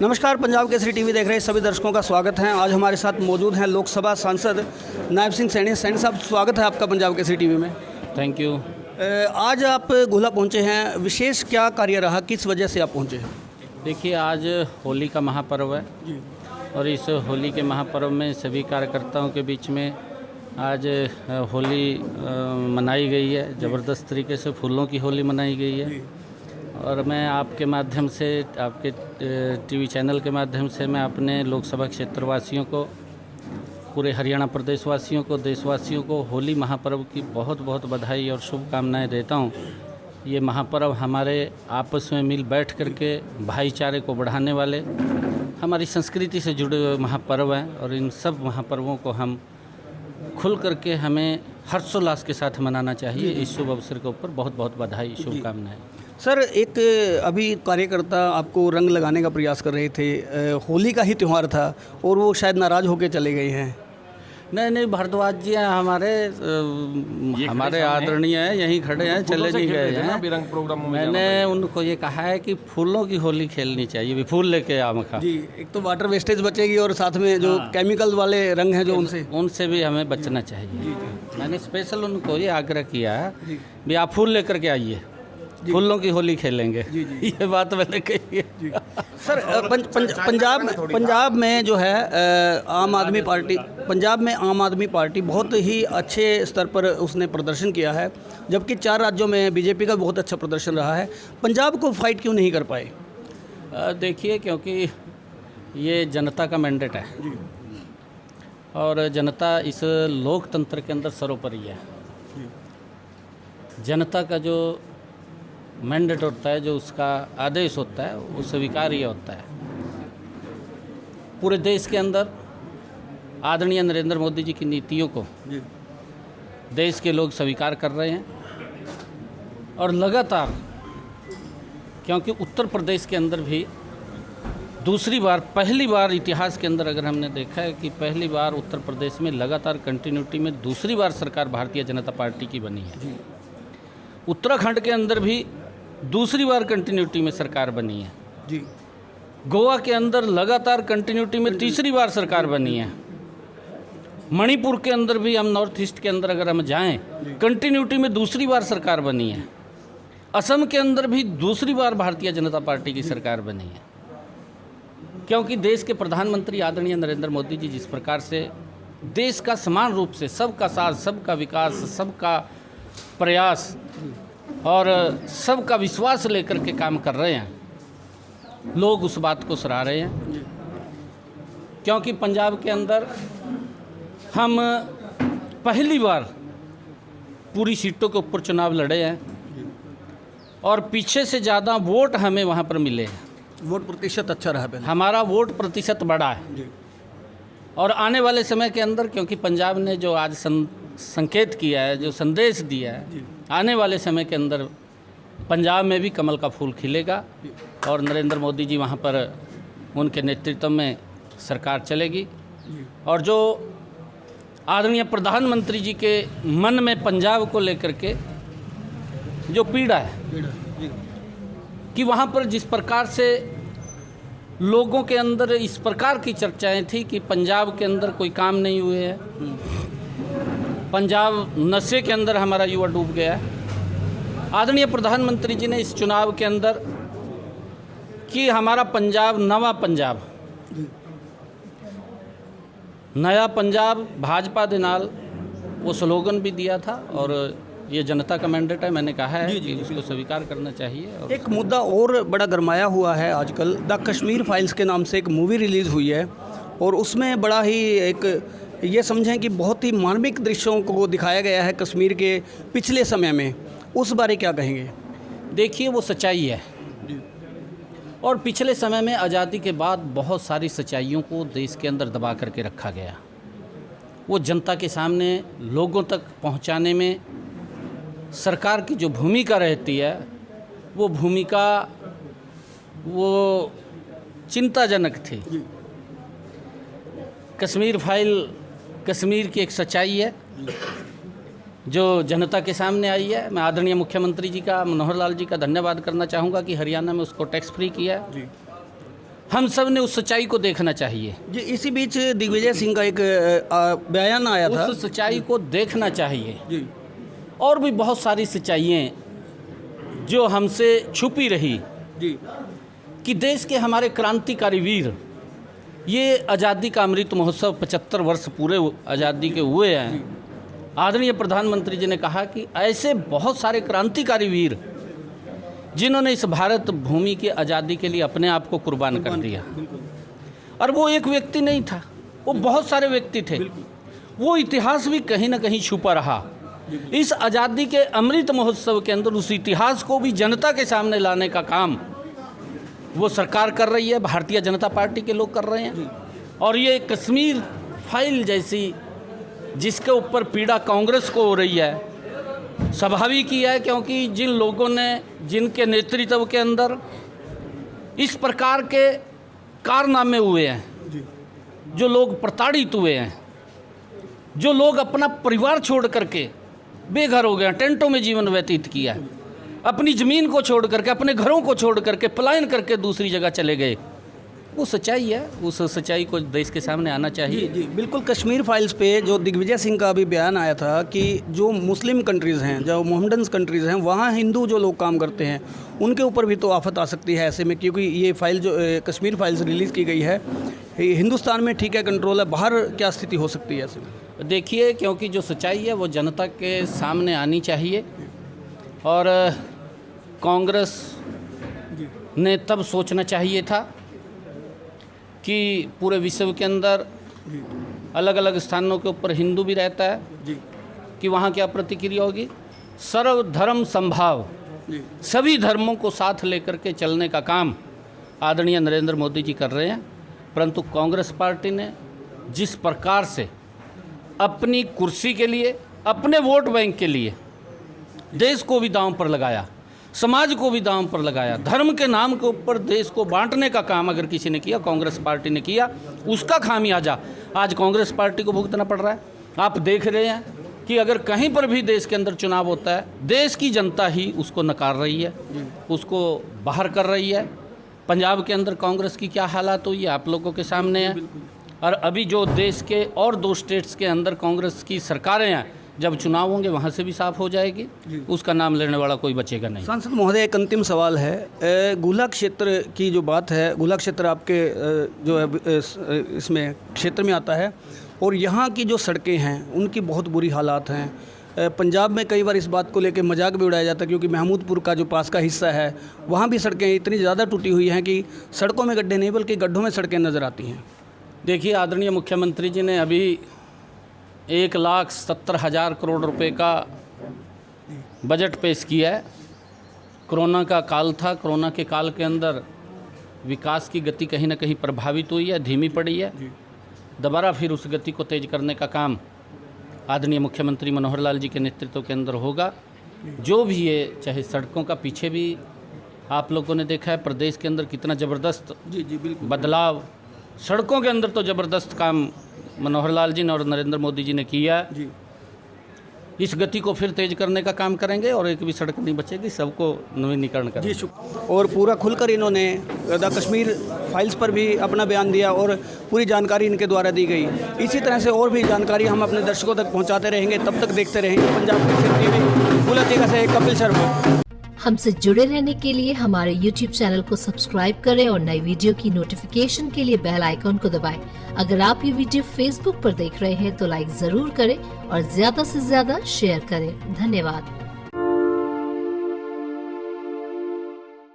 नमस्कार, पंजाब केसरी टीवी देख रहे सभी दर्शकों का स्वागत है। आज हमारे साथ मौजूद हैं लोकसभा सांसद नायब सिंह सैनी। सैनी साहब, स्वागत है आपका पंजाब केसरी टीवी में। Thank you. आज आप गोला पहुंचे हैं, विशेष क्या कार्य रहा, किस वजह से आप पहुंचे हैं? देखिए, आज होली का महापर्व है और इस होली के महापर्व में सभी कार्यकर्ताओं के बीच में आज होली मनाई गई है। ज़बरदस्त तरीके से फूलों की होली मनाई गई है और मैं आपके माध्यम से, आपके टीवी चैनल के माध्यम से मैं अपने लोकसभा क्षेत्रवासियों को, पूरे हरियाणा प्रदेश वासियों को, देशवासियों को होली महापर्व की बहुत बहुत बधाई और शुभकामनाएं देता हूं। ये महापर्व हमारे आपस में मिल बैठ करके भाईचारे को बढ़ाने वाले, हमारी संस्कृति से जुड़े हुए महापर्व हैं और इन सब महापर्वों को हम खुल करके हमें हर्षोल्लास के साथ मनाना चाहिए। इस शुभ अवसर के ऊपर बहुत बहुत बधाई, शुभकामनाएं। सर, एक अभी कार्यकर्ता आपको रंग लगाने का प्रयास कर रहे थे, होली का ही त्यौहार था और वो शायद नाराज़ होकर चले गए हैं। नहीं, भारद्वाज जी हैं हमारे आदरणीय हैं, यहीं खड़े हैं, चले नहीं गए हैं। रंग प्रोग्राम में मैंने उनको ये कहा है कि फूलों की होली खेलनी चाहिए, भी फूल लेके आ मखा जी। एक तो वाटर वेस्टेज बचेगी और साथ में जो केमिकल वाले रंग हैं जो उनसे भी हमें बचना चाहिए। मैंने स्पेशल उनको ये आग्रह किया है भी आप फूल लेकर के आइए, फूलों की होली खेलेंगे। ये बात मैंने कही है। सर, पंजाब में जो है आम आदमी पार्टी, पंजाब में आम आदमी पार्टी बहुत ही अच्छे स्तर पर उसने प्रदर्शन किया है, जबकि 4 राज्यों में बीजेपी का बहुत अच्छा प्रदर्शन रहा है। पंजाब को फाइट क्यों नहीं कर पाए? देखिए, क्योंकि ये जनता का मैंडेट है और जनता इस लोकतंत्र के अंदर सर्वोपरि है। जनता का जो मैंडेट होता है, जो उसका आदेश होता है, वो स्वीकार्य होता है। पूरे देश के अंदर आदरणीय नरेंद्र मोदी जी की नीतियों को देश के लोग स्वीकार कर रहे हैं और लगातार, क्योंकि उत्तर प्रदेश के अंदर भी दूसरी बार, पहली बार इतिहास के अंदर अगर हमने देखा है कि पहली बार उत्तर प्रदेश में लगातार कंटिन्यूटी में दूसरी बार सरकार भारतीय जनता पार्टी की बनी है। उत्तराखंड के अंदर भी दूसरी बार कंटिन्यूटी में सरकार बनी है जी। गोवा के अंदर लगातार कंटिन्यूटी में तीसरी बार सरकार बनी है। मणिपुर के अंदर भी, हम नॉर्थ ईस्ट के अंदर अगर हम जाएं, कंटिन्यूटी में दूसरी बार सरकार बनी है। असम के अंदर भी दूसरी बार भारतीय जनता पार्टी की सरकार बनी है, क्योंकि देश के प्रधानमंत्री आदरणीय नरेंद्र मोदी जी जिस प्रकार से देश का समान रूप से सबका साथ, सबका विकास, सबका प्रयास और सबका विश्वास लेकर के काम कर रहे हैं, लोग उस बात को सराह रहे हैं। क्योंकि पंजाब के अंदर हम पहली बार पूरी सीटों के ऊपर चुनाव लड़े हैं और पीछे से ज़्यादा वोट हमें वहाँ पर मिले हैं। वोट प्रतिशत अच्छा रहा पहले, हमारा वोट प्रतिशत बढ़ा है और आने वाले समय के अंदर, क्योंकि पंजाब ने जो आज संकेत किया है, जो संदेश दिया है, आने वाले समय के अंदर पंजाब में भी कमल का फूल खिलेगा और नरेंद्र मोदी जी वहाँ पर, उनके नेतृत्व में सरकार चलेगी। और जो आदरणीय प्रधानमंत्री जी के मन में पंजाब को लेकर के जो पीड़ा है कि वहाँ पर जिस प्रकार से लोगों के अंदर इस प्रकार की चर्चाएं थी कि पंजाब के अंदर कोई काम नहीं हुए है, पंजाब नशे के अंदर हमारा युवा डूब गया है। आदरणीय प्रधानमंत्री जी ने इस चुनाव के अंदर कि हमारा पंजाब नवा पंजाब, नया पंजाब भाजपा दे नाल, वो स्लोगन भी दिया था और ये जनता का मैंडेट है। मैंने कहा है कि उसको स्वीकार करना चाहिए। और एक मुद्दा और बड़ा गरमाया हुआ है आजकल, द कश्मीर फाइल्स के नाम से एक मूवी रिलीज़ हुई है और उसमें बड़ा ही एक, ये समझें कि बहुत ही मार्मिक दृश्यों को दिखाया गया है कश्मीर के पिछले समय में। उस बारे क्या कहेंगे? देखिए, वो सच्चाई है और पिछले समय में आज़ादी के बाद बहुत सारी सच्चाइयों को देश के अंदर दबा करके रखा गया। वो जनता के सामने, लोगों तक पहुंचाने में सरकार की जो भूमिका रहती है, वो भूमिका वो चिंताजनक थी। कश्मीर फाइल कश्मीर की एक सच्चाई है जो जनता के सामने आई है। मैं आदरणीय मुख्यमंत्री जी का, मनोहर लाल जी का धन्यवाद करना चाहूँगा कि हरियाणा में उसको टैक्स फ्री किया है। हम सब ने उस सच्चाई को देखना चाहिए। जी, इसी बीच दिग्विजय सिंह का एक बयान आया था। उस सच्चाई को देखना चाहिए जी और भी बहुत सारी सच्चाइयाँ जो हमसे छुपी रही जी कि देश के हमारे क्रांतिकारी वीर, ये आज़ादी का अमृत महोत्सव 75 वर्ष पूरे आज़ादी के हुए हैं। आदरणीय प्रधानमंत्री जी ने कहा कि ऐसे बहुत सारे क्रांतिकारी वीर जिन्होंने इस भारत भूमि की आज़ादी के लिए अपने आप को कुर्बान कर दिया, और वो एक व्यक्ति नहीं था, वो बहुत सारे व्यक्ति थे। वो इतिहास भी कहीं ना कहीं छुपा रहा। इस आज़ादी के अमृत महोत्सव के अंदर उस इतिहास को भी जनता के सामने लाने का काम वो सरकार कर रही है, भारतीय जनता पार्टी के लोग कर रहे हैं। और ये कश्मीर फाइल जैसी जिसके ऊपर पीड़ा कांग्रेस को हो रही है, स्वाभाविक ही है, क्योंकि जिन लोगों ने, जिनके नेतृत्व के अंदर इस प्रकार के कारनामे हुए हैं, जो लोग प्रताड़ित हुए हैं, जो लोग अपना परिवार छोड़ करके बेघर हो गए, टेंटों में जीवन व्यतीत किया है, अपनी ज़मीन को छोड़ करके, अपने घरों को छोड़ करके पलायन करके दूसरी जगह चले गए, वो सच्चाई है। उस सच्चाई को देश के सामने आना चाहिए। जी जी बिल्कुल। कश्मीर फाइल्स पे जो दिग्विजय सिंह का अभी बयान आया था कि जो मुस्लिम कंट्रीज़ हैं, जो मोहम्मडन कंट्रीज़ हैं, वहाँ हिंदू जो लोग काम करते हैं उनके ऊपर भी तो आफत आ सकती है ऐसे में, क्योंकि ये फाइल जो कश्मीर फाइल्स रिलीज़ की गई है, हिंदुस्तान में ठीक है कंट्रोल है, बाहर क्या स्थिति हो सकती है ऐसे में? देखिए, क्योंकि जो सच्चाई है वो जनता के सामने आनी चाहिए, और कांग्रेस ने तब सोचना चाहिए था कि पूरे विश्व के अंदर अलग अलग स्थानों के ऊपर हिंदू भी रहता है जी, कि वहाँ क्या प्रतिक्रिया होगी। सर्वधर्म संभाव, सभी धर्मों को साथ लेकर के चलने का काम आदरणीय नरेंद्र मोदी जी कर रहे हैं। परंतु कांग्रेस पार्टी ने जिस प्रकार से अपनी कुर्सी के लिए, अपने वोट बैंक के लिए देश को भी दांव पर लगाया, समाज को भी दांव पर लगाया, धर्म के नाम के ऊपर देश को बांटने का काम अगर किसी ने किया, कांग्रेस पार्टी ने किया, उसका खामियाजा आज कांग्रेस पार्टी को भुगतना पड़ रहा है। आप देख रहे हैं कि अगर कहीं पर भी देश के अंदर चुनाव होता है, देश की जनता ही उसको नकार रही है, उसको बाहर कर रही है। पंजाब के अंदर कांग्रेस की क्या हालात हुई है आप लोगों के सामने है। और अभी जो देश के और 2 स्टेट्स के अंदर कांग्रेस की सरकारें हैं, जब चुनाव होंगे वहाँ से भी साफ हो जाएगी, उसका नाम लेने वाला कोई बचेगा नहीं। सांसद महोदय, एक अंतिम सवाल है। गुला क्षेत्र की जो बात है, गुला क्षेत्र आपके जो है इसमें क्षेत्र में आता है, और यहाँ की जो सड़कें हैं उनकी बहुत बुरी हालात हैं। पंजाब में कई बार इस बात को लेकर मजाक भी उड़ाया जाता है, क्योंकि महमूदपुर का जो पास का हिस्सा है वहाँ भी सड़कें इतनी ज़्यादा टूटी हुई हैं कि सड़कों में गड्ढे नहीं बल्कि गड्ढों में सड़कें नज़र आती हैं। देखिए, आदरणीय मुख्यमंत्री जी ने अभी 1,70,000 करोड़ रुपए का बजट पेश किया है। कोरोना का काल था, कोरोना के काल के अंदर विकास की गति कहीं ना कहीं प्रभावित हुई है, धीमी पड़ी है। दोबारा फिर उस गति को तेज करने का काम आदरणीय मुख्यमंत्री मनोहर लाल जी के नेतृत्व के अंदर होगा। जो भी है, चाहे सड़कों का, पीछे भी आप लोगों ने देखा है प्रदेश के अंदर कितना ज़बरदस्त बिल्कुल बदलाव, सड़कों के अंदर तो ज़बरदस्त काम मनोहर लाल जी ने और नरेंद्र मोदी जी ने किया जी। इस गति को फिर तेज करने का काम करेंगे, और एक भी सड़क नहीं बचेगी, सबको नवीनीकरण करेंगे। जी, और पूरा खुलकर इन्होंने द कश्मीर फाइल्स पर भी अपना बयान दिया और पूरी जानकारी इनके द्वारा दी गई। इसी तरह से और भी जानकारी हम अपने दर्शकों तक पहुंचाते रहेंगे। तब तक देखते रहेंगे पंजाब केसरी टीवी। बुलेटिन से कपिल शर्मा। हमसे जुड़े रहने के लिए हमारे YouTube चैनल को सब्सक्राइब करें और नई वीडियो की नोटिफिकेशन के लिए बेल आइकॉन को दबाएं। अगर आप ये वीडियो Facebook पर देख रहे हैं तो लाइक जरूर करें और ज्यादा से ज्यादा शेयर करें। धन्यवाद।